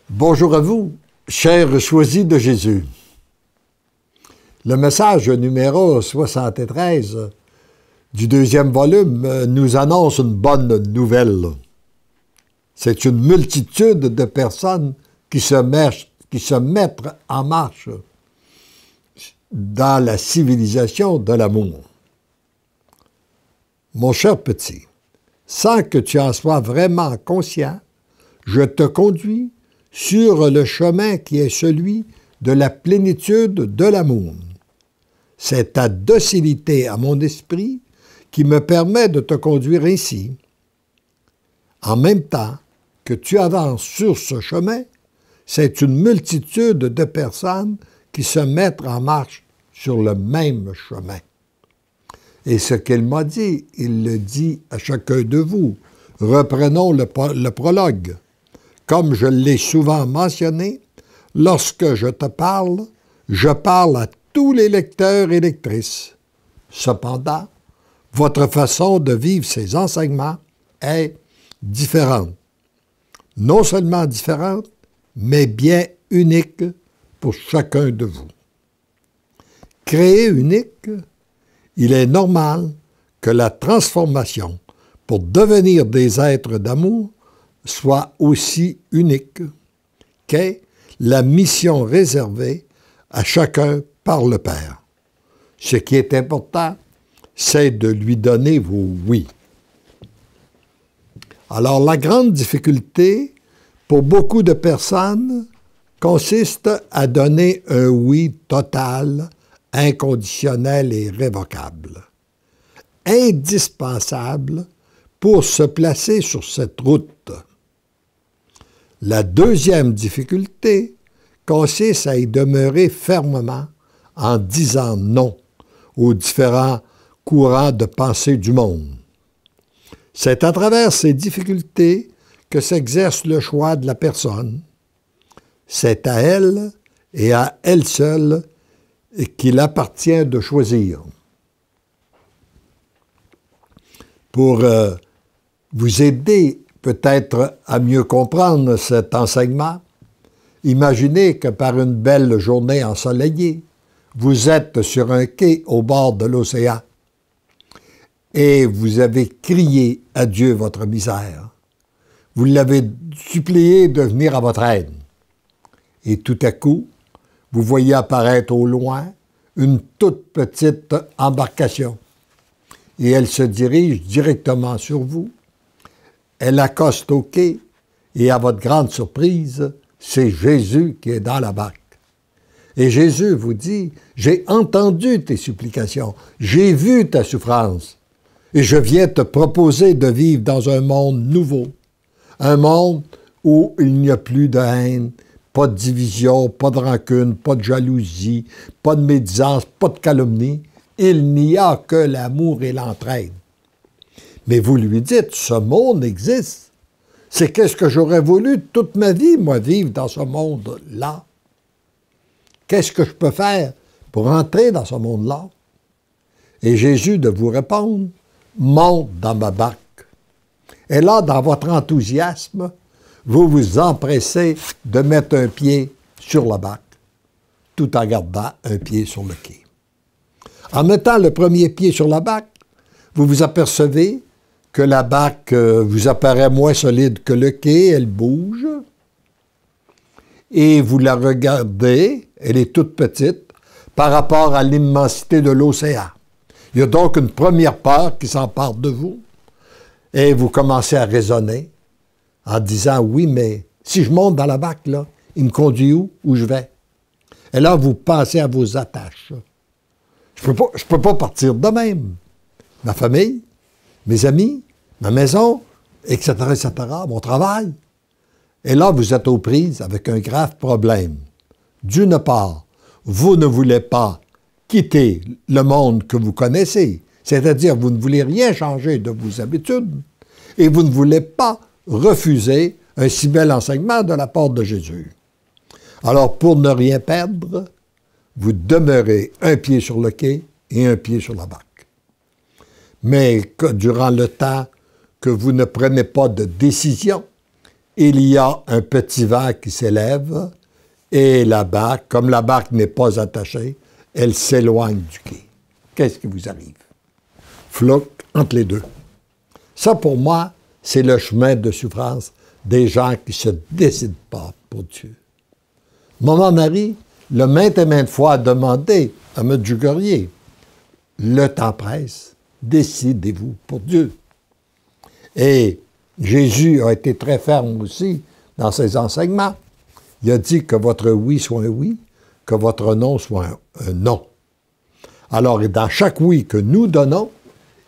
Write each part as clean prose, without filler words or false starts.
Bonjour à vous, chers choisis de Jésus. Le message numéro 73 du deuxième volume nous annonce une bonne nouvelle. C'est une multitude de personnes qui se mettent en marche dans la civilisation de l'amour. Mon cher petit, sans que tu en sois vraiment conscient, je te conduis sur le chemin qui est celui de la plénitude de l'amour. C'est ta docilité à mon esprit qui me permet de te conduire ainsi. En même temps que tu avances sur ce chemin, c'est une multitude de personnes qui se mettent en marche sur le même chemin. Et ce qu'il m'a dit, il le dit à chacun de vous. Reprenons le prologue. Comme je l'ai souvent mentionné, lorsque je te parle, je parle à tous les lecteurs et lectrices. Cependant, votre façon de vivre ces enseignements est différente. Non seulement différente, mais bien unique pour chacun de vous. Créé unique, il est normal que la transformation pour devenir des êtres d'amour soit aussi unique qu'est la mission réservée à chacun par le Père. Ce qui est important, c'est de lui donner vos oui. Alors, la grande difficulté pour beaucoup de personnes consiste à donner un oui total, inconditionnel et irrévocable, indispensable pour se placer sur cette route. La deuxième difficulté consiste à y demeurer fermement en disant non aux différents courants de pensée du monde. C'est à travers ces difficultés que s'exerce le choix de la personne. C'est à elle et à elle seule qu'il appartient de choisir. Pour vous aider peut-être à mieux comprendre cet enseignement, imaginez que par une belle journée ensoleillée, vous êtes sur un quai au bord de l'océan et vous avez crié à Dieu votre misère. Vous l'avez supplié de venir à votre aide. Et tout à coup, vous voyez apparaître au loin une toute petite embarcation. Et elle se dirige directement sur vous. Elle accoste au quai et à votre grande surprise, c'est Jésus qui est dans la barque. Et Jésus vous dit, « J'ai entendu tes supplications, j'ai vu ta souffrance et je viens te proposer de vivre dans un monde nouveau, un monde où il n'y a plus de haine, pas de division, pas de rancune, pas de jalousie, pas de médisance, pas de calomnie. Il n'y a que l'amour et l'entraide. » Mais vous lui dites, ce monde existe. C'est qu'est-ce que j'aurais voulu toute ma vie, moi, vivre dans ce monde-là. Qu'est-ce que je peux faire pour entrer dans ce monde-là? Et Jésus de vous répondre, monte dans ma barque. Et là, dans votre enthousiasme, vous vous empressez de mettre un pied sur la barque, tout en gardant un pied sur le quai. En mettant le premier pied sur la barque, vous vous apercevez que la barque vous apparaît moins solide que le quai, elle bouge, et vous la regardez, elle est toute petite, par rapport à l'immensité de l'océan. Il y a donc une première peur qui s'empare de vous, et vous commencez à raisonner en disant, oui, mais si je monte dans la barque, là, il me conduit où je vais? Et là, vous pensez à vos attaches. Je peux pas partir de même. Ma famille, mes amis, ma maison, etc., mon travail. Et là, vous êtes aux prises avec un grave problème. D'une part, vous ne voulez pas quitter le monde que vous connaissez, c'est-à-dire vous ne voulez rien changer de vos habitudes, et vous ne voulez pas refuser un si bel enseignement de la part de Jésus. Alors, pour ne rien perdre, vous demeurez un pied sur le quai et un pied sur la barque. Mais que durant le temps que vous ne prenez pas de décision il y a un petit vent qui s'élève et la barque, comme la barque n'est pas attachée, elle s'éloigne du quai. Qu'est-ce qui vous arrive? Floc entre les deux. Ça, pour moi, c'est le chemin de souffrance des gens qui ne se décident pas pour Dieu. Maman Marie l'a maintes et maintes fois demandé à Medjugorje. Le temps presse, décidez-vous pour Dieu. Et Jésus a été très ferme aussi dans ses enseignements. Il a dit que votre oui soit un oui, que votre non soit un non. Alors, dans chaque oui que nous donnons,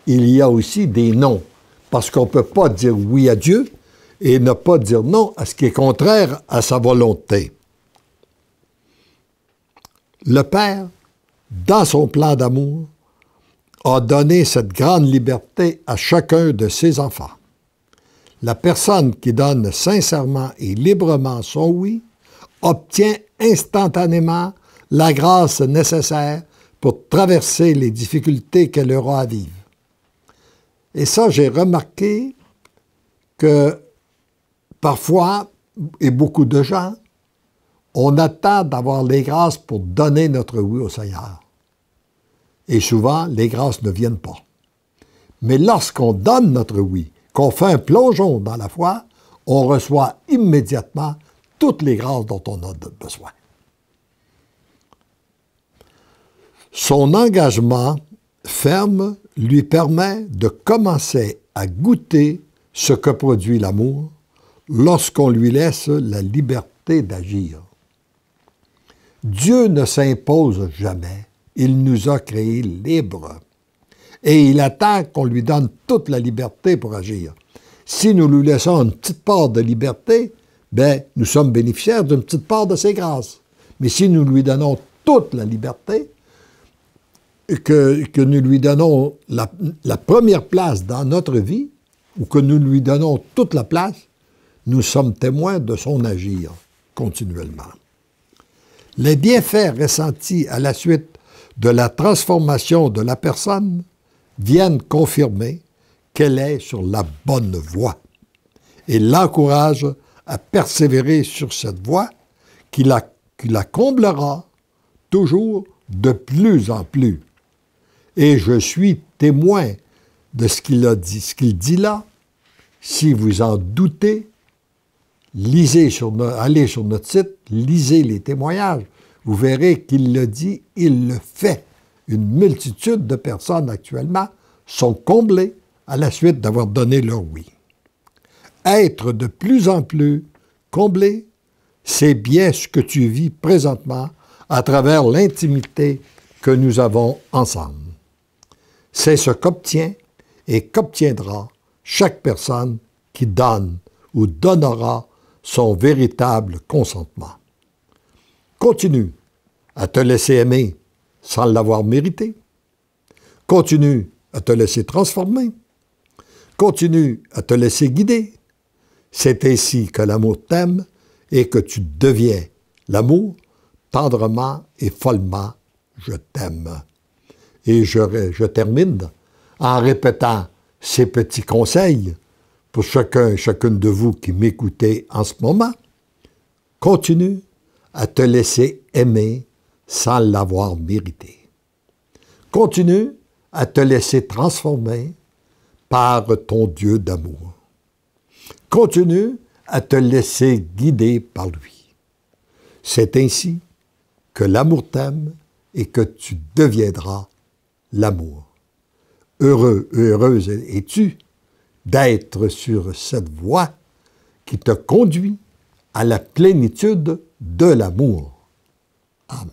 il y a aussi des non. Parce qu'on ne peut pas dire oui à Dieu et ne pas dire non à ce qui est contraire à sa volonté. Le Père, dans son plan d'amour, a donné cette grande liberté à chacun de ses enfants. La personne qui donne sincèrement et librement son oui obtient instantanément la grâce nécessaire pour traverser les difficultés qu'elle aura à vivre. Et ça, j'ai remarqué que parfois, et beaucoup de gens, on attend d'avoir les grâces pour donner notre oui au Seigneur. Et souvent, les grâces ne viennent pas. Mais lorsqu'on donne notre oui, qu'on fait un plongeon dans la foi, on reçoit immédiatement toutes les grâces dont on a besoin. Son engagement ferme lui permet de commencer à goûter ce que produit l'amour lorsqu'on lui laisse la liberté d'agir. Dieu ne s'impose jamais. Il nous a créés libres. Et il attend qu'on lui donne toute la liberté pour agir. Si nous lui laissons une petite part de liberté, bien, nous sommes bénéficiaires d'une petite part de ses grâces. Mais si nous lui donnons toute la liberté, que nous lui donnons la première place dans notre vie, ou que nous lui donnons toute la place, nous sommes témoins de son agir continuellement. Les bienfaits ressentis à la suite de la transformation de la personne viennent confirmer qu'elle est sur la bonne voie et l'encourage à persévérer sur cette voie qui la comblera toujours de plus en plus. Et je suis témoin de ce qu'il a dit, ce qu'il dit là. Si vous en doutez, allez sur notre site, lisez les témoignages. Vous verrez qu'il le dit, il le fait. Une multitude de personnes actuellement sont comblées à la suite d'avoir donné leur oui. Être de plus en plus comblé, c'est bien ce que tu vis présentement à travers l'intimité que nous avons ensemble. C'est ce qu'obtient et qu'obtiendra chaque personne qui donne ou donnera son véritable consentement. Continue à te laisser aimer sans l'avoir mérité. Continue à te laisser transformer. Continue à te laisser guider. C'est ainsi que l'amour t'aime et que tu deviens l'amour tendrement et follement. Je t'aime. Et je termine en répétant ces petits conseils pour chacun et chacune de vous qui m'écoutez en ce moment. Continue à te laisser aimer sans l'avoir mérité. Continue à te laisser transformer par ton Dieu d'amour. Continue à te laisser guider par lui. C'est ainsi que l'amour t'aime et que tu deviendras l'amour. Heureux et heureuse es-tu d'être sur cette voie qui te conduit à la plénitude de l'amour. Amen.